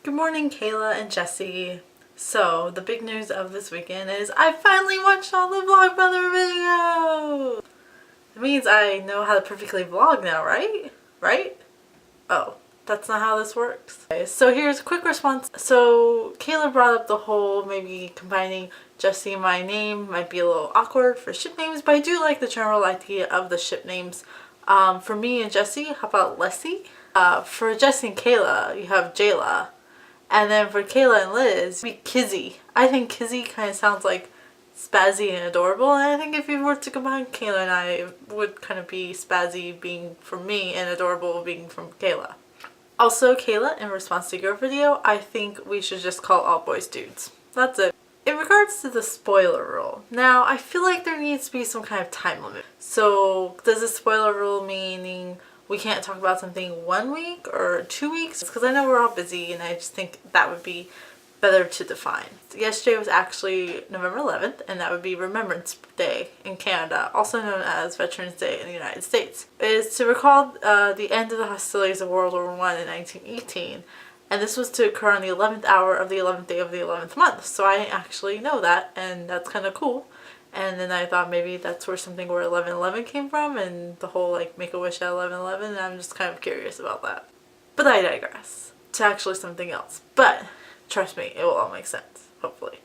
Good morning, Kayla and Jesse. So, the big news of this weekend is I finally watched all the Vlogbrother videos! It means I know how to perfectly vlog now, right? Right? Oh, that's not how this works. Okay, so here's a quick response. So, Kayla brought up the whole maybe combining Jesse and my name might be a little awkward for ship names, but I do like the general idea of the ship names. For me and Jesse, how about Leslie? For Jesse and Kayla, you have Jayla. And then for Kayla and Liz, be Kizzy. I think Kizzy kind of sounds like spazzy and adorable, and I think if you were to combine Kayla and I, it would kind of be spazzy being from me and adorable being from Kayla. Also, Kayla, in response to your video, I think we should just call all boys dudes. That's it. In regards to the spoiler rule, now I feel like there needs to be some kind of time limit. So does the spoiler rule meaning we can't talk about something 1 week or 2 weeks? Because I know we're all busy and I just think that would be better to define. Yesterday was actually November 11th, and that would be Remembrance Day in Canada, also known as Veterans Day in the United States. It is to recall the end of the hostilities of World War I in 1918, and this was to occur on the 11th hour of the 11th day of the 11th month. So I actually know that, and that's kind of cool. And then I thought maybe that's where something where 11/11 came from, and the whole like Make-A-Wish at 11/11, and I'm just kind of curious about that. But I digress to actually something else. But trust me, it will all make sense, hopefully.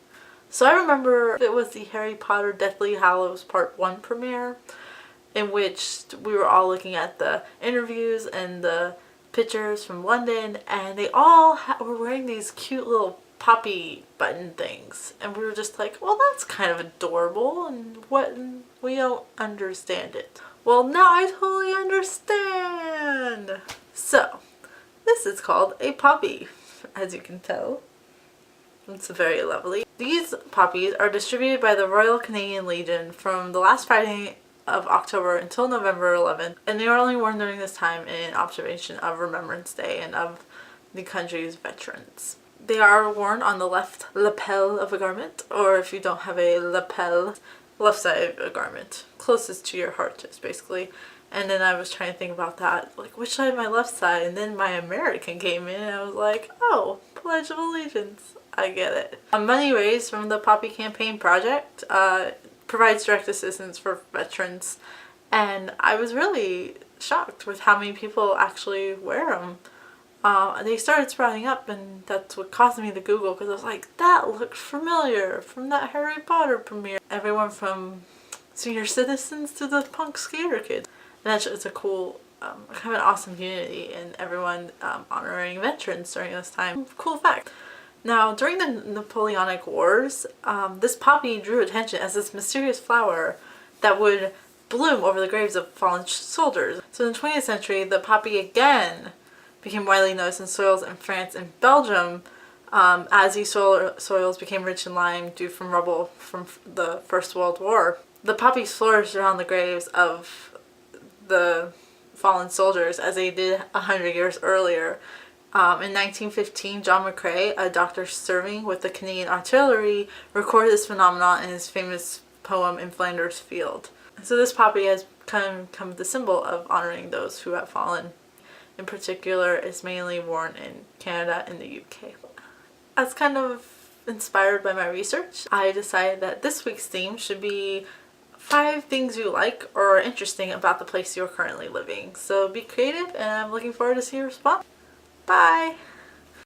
So I remember it was the Harry Potter Deathly Hallows Part 1 premiere, in which we were all looking at the interviews and the pictures from London, and they all were wearing these cute little poppy button things, and we were just like, well, that's kind of adorable, and we don't understand it. Well, now I totally understand. So this is called a poppy, as you can tell. It's very lovely. These poppies are distributed by the Royal Canadian Legion from the last Friday of October until November 11th, and they are only worn during this time in observation of Remembrance Day and of the country's veterans. They are worn on the left lapel of a garment, or if you don't have a lapel, left side of a garment, closest to your heart is basically. And then I was trying to think about that, like which side of my left side, and then my American came in and I was like, oh, Pledge of Allegiance, I get it. Money raised from the Poppy Campaign Project provides direct assistance for veterans, and I was really shocked with how many people actually wear them. They started sprouting up, and that's what caused me to Google, because I was like, that looked familiar from that Harry Potter premiere. Everyone from senior citizens to the punk skater kids. And it's a cool, kind of an awesome community, and everyone honoring veterans during this time. Cool fact. Now, during the Napoleonic Wars, this poppy drew attention as this mysterious flower that would bloom over the graves of fallen soldiers. So in the 20th century, the poppy again became widely noticed in soils in France and Belgium as these soils became rich in lime due from rubble from the First World War. The poppies flourished around the graves of the fallen soldiers as they did 100 years earlier. In 1915, John McCrae, a doctor serving with the Canadian Artillery, recorded this phenomenon in his famous poem In Flanders Field. So this poppy has kind of become the symbol of honoring those who have fallen. In particular, it's mainly worn in Canada and the UK. As kind of inspired by my research, I decided that this week's theme should be 5 things you like or are interesting about the place you're currently living. So be creative, and I'm looking forward to seeing your response. Bye!